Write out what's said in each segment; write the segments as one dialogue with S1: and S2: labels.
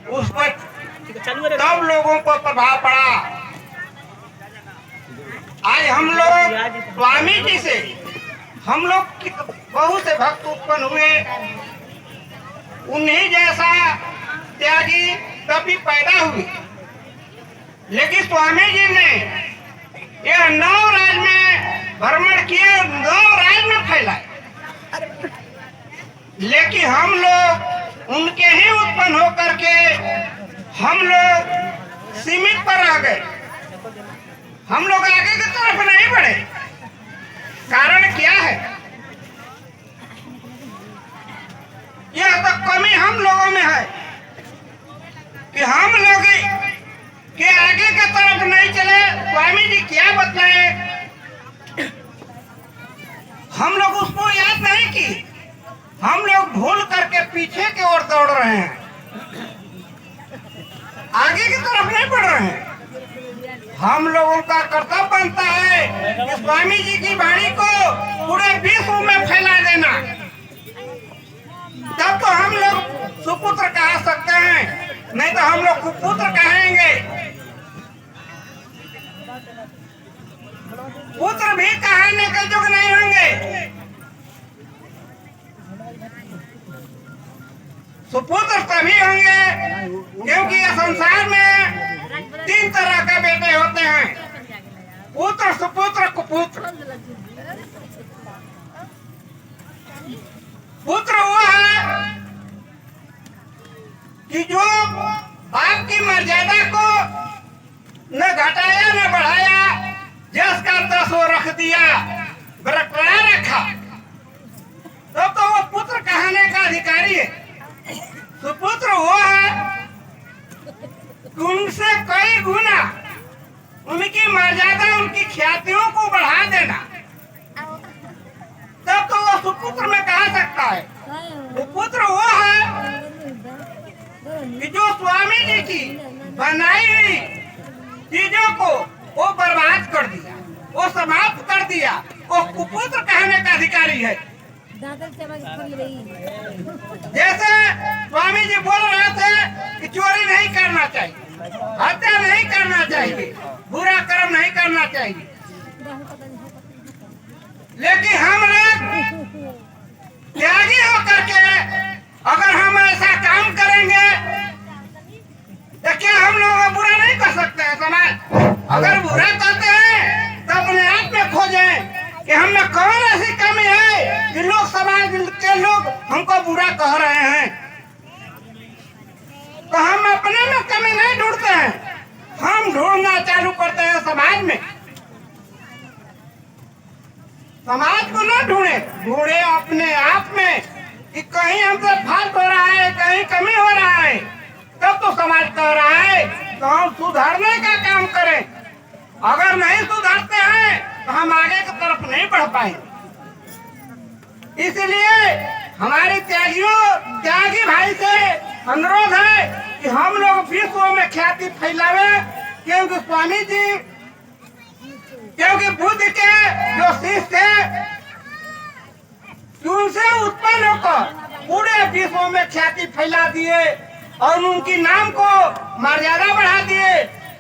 S1: उस पर तब लोगों को प्रभाव पड़ा। आज हम लोग स्वामी जी से हम लोग बहुत से भक्त उत्पन्न हुए, उन्हीं जैसा त्यागी कभी पैदा हुई, लेकिन स्वामी जी ने यह 9 राज्य में भ्रमण किए, 9 राज्य में फैलाए, लेकिन हम लोग उनके ही उत्पन्न होकर के हम लोग सीमित पर आ गए, हम लोग आगे की तरफ नहीं बढ़े। कारण क्या है? यह तो कमी हम लोगों में है कि हम लोग के आगे की तरफ नहीं चले। स्वामी जी क्या बतलाए, हम लोग उसको याद नहीं की, हम लोग भूल करके पीछे की ओर दौड़ रहे हैं, आगे की तरफ नहीं बढ़ रहे हैं। हम लोगों का कर्तव्य बनता है कि स्वामी जी की वाणी को पूरे विश्व में फैला देना, तब तो हम लोग सुपुत्र कह सकते हैं, नहीं तो हम लोग कुपुत्र कहेंगे। पुत्र भी कहने के योग्य नहीं होंगे। सुपुत्र तभी होंगे क्योंकि इस संसार में 3 तरह के बेटे होते हैं, पुत्र, सुपुत्र, कुपुत्र। पुत्र वो है कि जो बाप की मर्यादा को न घटाया न बढ़ाया, जिसका 10 वो रख दिया, बरकरार रखा, तो वो पुत्र कहने का अधिकारी है। सुपुत्र वो है उनसे कई गुना उनकी मर्यादा, उनकी ख्यातियों को बढ़ा देना, तब तो वो सुपुत्र में कहा सकता है। सुपुत्र वो है कि जो स्वामी जी की बनाई हुई चीजों को वो बर्बाद कर दिया, वो समाप्त कर दिया, वो कुपुत्र कहने का अधिकारी है। जैसे स्वामी जी बोल रहे थे कि चोरी नहीं करना चाहिए, हत्या नहीं करना चाहिए, बुरा कर्म नहीं करना चाहिए, लेकिन हम लोग त्यागी होकर के अगर हम ऐसा काम करेंगे तो क्या हम लोग बुरा नहीं कर सकते हैं? समाज अगर बुरा करते हैं तो अपने आप में खोजें कि हम में कौन ऐसी कमी है कि लोग, समाज के लोग हमको बुरा कह रहे हैं। तो हम अपने में कमी नहीं ढूंढते हैं, हम ढूंढना चालू करते हैं समाज में। समाज को न ढूंढे अपने आप में कि कहीं हमसे फाल्ट हो रहा है, कहीं कमी हो रहा है, तब तो समाज कह रहा है तो हम सुधारने का काम करें। अगर नहीं सुधारते हैं तो हम आगे की तरफ नहीं बढ़ पाएंगे। इसलिए हमारे त्यागी भाई से अनुरोध है कि हम लोग विश्व में ख्याति फैलावे, क्योंकि स्वामी जी, क्योंकि बुद्ध के जो शिष्य थे उनसे उत्पन्न होकर पूरे विश्व में ख्याति फैला दिए और उनकी नाम को मर्यादा बढ़ा दिए,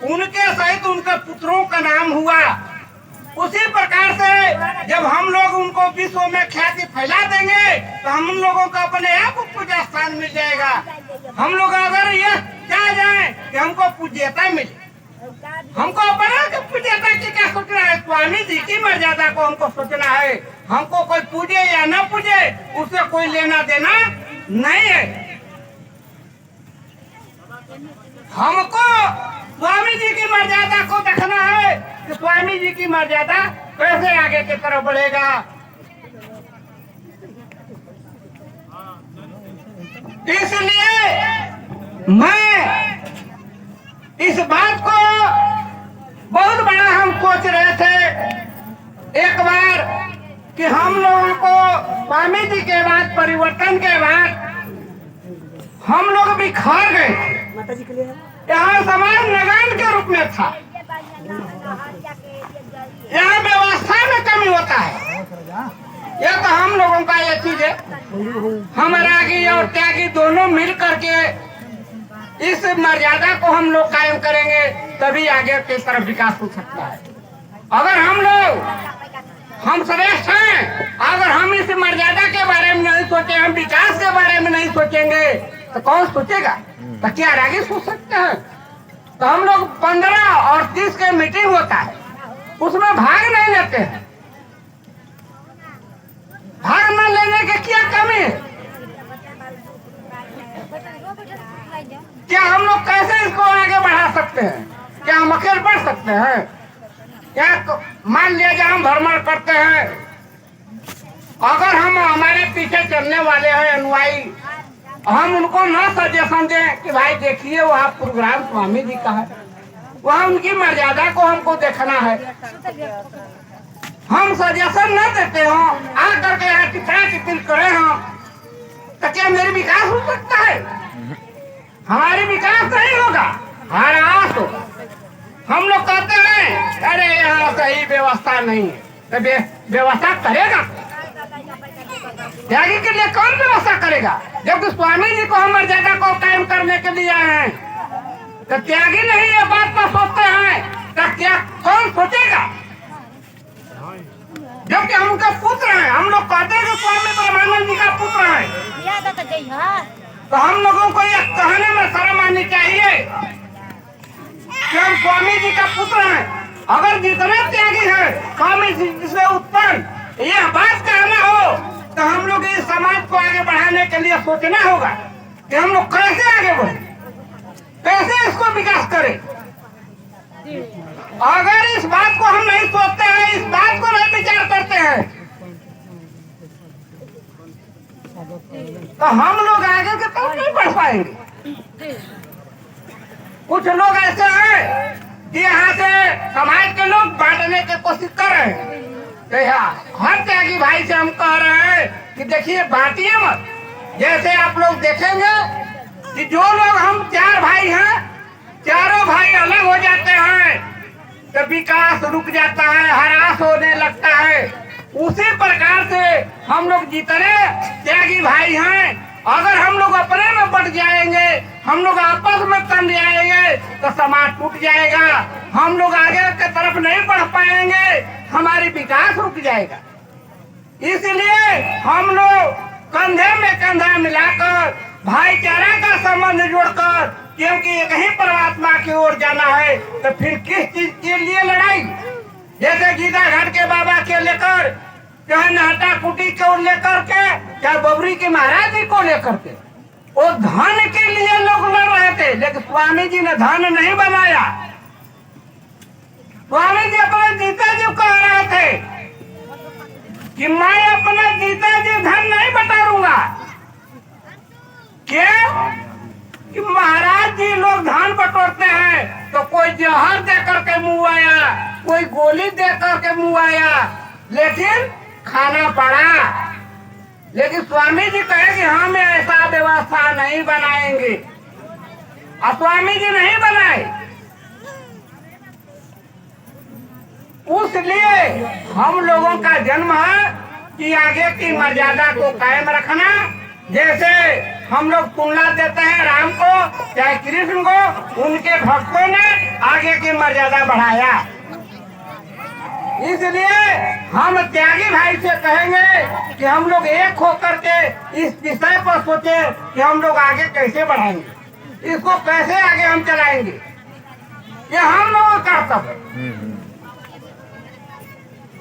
S1: उनके सहित उनके पुत्रों का नाम हुआ। उसी प्रकार से जब हम लोग उनको विश्व में ख्याति फैला देंगे तो हम लोगों को अपने आप पूजा स्थान मिल जाएगा। हम लोग अगर ये चाह जाए कि हमको पूज्यता मिले, हमको अपना पूज्यता की क्या सोचना है? स्वामी जी की मर्यादा को हमको सोचना है। हमको कोई पूजे या न पूजे उससे कोई लेना देना नहीं है। हमको स्वामी जी की मर्यादा को देखना है कि स्वामी जी की मर्यादा कैसे आगे की तरफ बढ़ेगा। इसलिए मैं इस बात को बहुत बड़ा हम सोच रहे थे एक बार कि हम लोगों को स्वामी जी के बाद, परिवर्तन के बाद हम लोग बिखर गए। यहाँ समाज नगान के रूप में था, यहाँ व्यवस्था में कमी होता है। यह तो हम लोगों का ये चीज है, हम रागी और त्यागी दोनों मिल करके इस मर्यादा को हम लोग कायम करेंगे तभी आगे की तरफ विकास हो सकता है। अगर हम श्रेष्ठ हैं, अगर हम इस मर्यादा के बारे में नहीं सोचे, हम विकास के बारे में नहीं सोचेंगे तो कौन सोचेगा? तो क्या आगे सोच सकते हैं? तो हम लोग 15 और 30 के मीटिंग होता है, उसमें भाग नहीं लेते हैं। भाग न लेने के क्या कमी है? क्या हम लोग कैसे इसको आगे बढ़ा सकते हैं? क्या हम अकेले बढ़ सकते हैं? क्या मान लिया जाए हम भ्रमण करते हैं, अगर हम हमारे पीछे चलने वाले हैं अनुयायी, हम उनको न सजेशन दें कि भाई देखिए वहाँ प्रोग्राम स्वामी जी का है, वहाँ उनकी मर्यादा को हमको देखना है, हम सजेशन न देते हो आकर के यहाँ टिकड़ा टिपिल करे हो, तो क्या मेरी विकास हो सकता है? हमारी विकास नहीं होगा, हरास होगा। हम लोग कहते हैं अरे यहाँ सही व्यवस्था नहीं है, तो व्यवस्था करेगा त्यागी के लिए कौन व्यवस्था करेगा? जबकि स्वामी जी को हम मर्यादा को कायम करने के लिए आए हैं, तो त्यागी नहीं ये बात पर सोचते हैं तो क्या कौन सोचेगा? जबकि हम उनका पुत्र हैं, हम लोग कहते हैं कि स्वामी ब्रह्मानंद जी का पुत्र है, तो हम लोगों को यह कहने में शर्म आनी चाहिए कि हम स्वामी जी का पुत्र हैं। अगर जितना त्यागी है स्वामी जी से उत्पन्न यह बात कहना हो तो हम लोग इस समाज को आगे बढ़ाने के लिए सोचना होगा कि हम लोग कैसे आगे बढ़े, कैसे इसको विकास करें। अगर इस बात को हम नहीं सोचते हैं, इस बात को नहीं विचार करते हैं, तो हम लोग आगे के तरफ नहीं बढ़ पाएंगे। कुछ लोग ऐसे हैं कि यहाँ से समाज के लोग बांटने की कोशिश कर रहे हैं, तो हर त्यागी भाई से हम कह रहे हैं कि देखिए बांटिए मत। जैसे आप लोग देखेंगे कि जो लोग हम 4 भाई हैं, चारों भाई अलग हो जाते हैं तो विकास रुक जाता है, हरास होने लगता है। उसी प्रकार से हम लोग जितने त्यागी भाई हैं, अगर हम लोग अपने में बट जाएंगे, हम लोग आपस में तन जाएंगे तो समाज टूट जाएगा, हम लोग आगे की तरफ नहीं बढ़ पाएंगे, हमारी विकास रुक जाएगा। इसलिए हम लोग कंधे में कंधा मिलाकर भाईचारा का संबंध जोड़कर, क्योंकि एक ही परमात्मा की ओर जाना है, तो फिर किस चीज के लिए लड़ाई? जैसे गीता घाट के बाबा के लेकर, चाहे नाटा कुटी को लेकर के, चाहे बबरी के महाराज जी को लेकर के, वो धन के लिए लोग लड़ रहे थे, लेकिन स्वामी जी ने धन नहीं बनाया। स्वामी जी अपने जीता जी कह रहे थे कि मैं अपना जीता जी धन नहीं बटारूंगा। क्या कि महाराज जी लोग धन बटोरते हैं तो कोई जहर दे करके मुंह आया, कोई गोली दे करके मुंह आया, लेकिन खाना पड़ा। लेकिन स्वामी जी कहे कि हम ऐसा व्यवस्था नहीं बनाएंगे, और स्वामी जी नहीं बनाए। उसलिए हम लोगों का जन्म है कि आगे की मर्यादा को कायम रखना। जैसे हम लोग तुलना देते हैं राम को चाहे कृष्ण को, उनके भक्तों ने आगे की मर्यादा बढ़ाया। इसलिए हम त्यागी भाई से कहेंगे कि हम लोग एक होकर के इस विषय पर सोचे कि हम लोग आगे कैसे बढ़ाएंगे, इसको कैसे आगे हम चलाएंगे, ये हम लोगों का कर्तव्य है।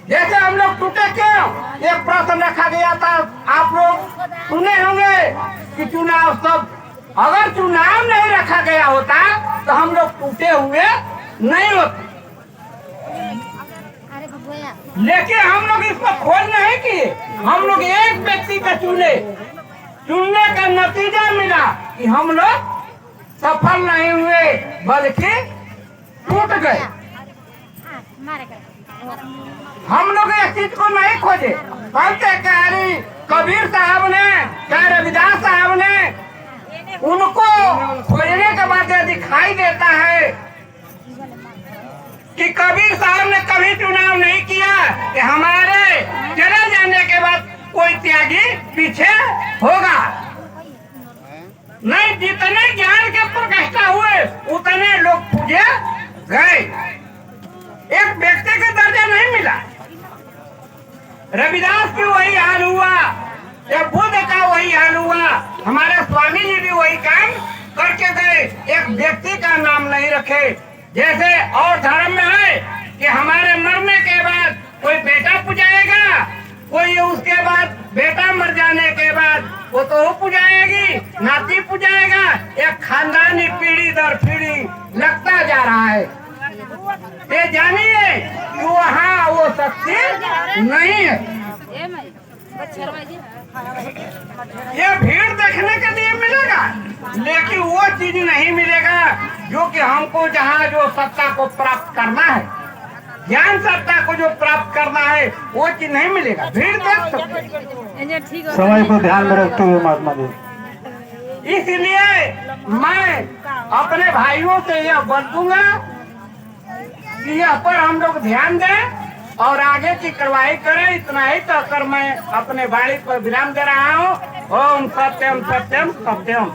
S1: जैसे हम लोग टूटे क्यों, एक प्रश्न रखा गया था, आप लोग सुने होंगे कि चुनाव सब, अगर चुनाव नहीं रखा गया होता तो हम लोग टूटे हुए नहीं होते। लेकिन हम लोग इसको खोज नहीं किए, हम लोग एक व्यक्ति को चुनने का नतीजा मिला कि हम लोग सफल नहीं हुए बल्कि टूट गए। हम लोग इस चीज को नहीं खोजे। कबीर साहब ने, चाहे रविदास साहब ने, उनको खोजने के बाद दिखाई देता है कि कबीर साहब ने कभी चुनाव नहीं किया कि हमारे चले जाने के बाद कोई त्यागी पीछे होगा। नहीं, जितने ज्ञान के प्रकाश गए, एक व्यक्ति का दर्जा नहीं मिला। रविदास की वही हाल हुआ, या बुद्ध का वही हाल हुआ, हमारे स्वामी जी भी वही काम करके गए, एक व्यक्ति का नाम नहीं रखे। जैसे और धर्म में है कि हमारे मरने के बाद कोई बेटा पुजाएगा, कोई उसके बाद बेटा मर जाने के बाद वो तो पुजाएगी, नाती पुजाएगा, एक खानदानी पीढ़ी दर पीढ़ी लगता जा रहा है। ये जानिए कि वहाँ वो शक्ति नहीं है। ये भीड़ देखने के लिए मिलेगा, लेकिन वो चीज नहीं मिलेगा जो कि हमको जहाँ जो सत्ता को प्राप्त करना है, ज्ञान सत्ता को जो प्राप्त करना है, वो चीज नहीं मिलेगा। भीड़ देख सकते,
S2: समय को ध्यान में रखते हुए महात्मा जी,
S1: इसलिए मैं अपने भाइयों से यह बतूंगा कि यह पर हम लोग ध्यान दें और आगे की कार्रवाई करें। इतना ही तो कर मैं अपने वाणी पर विराम दे रहा हूँ। ओम सत्यम सत्यम सत्यम।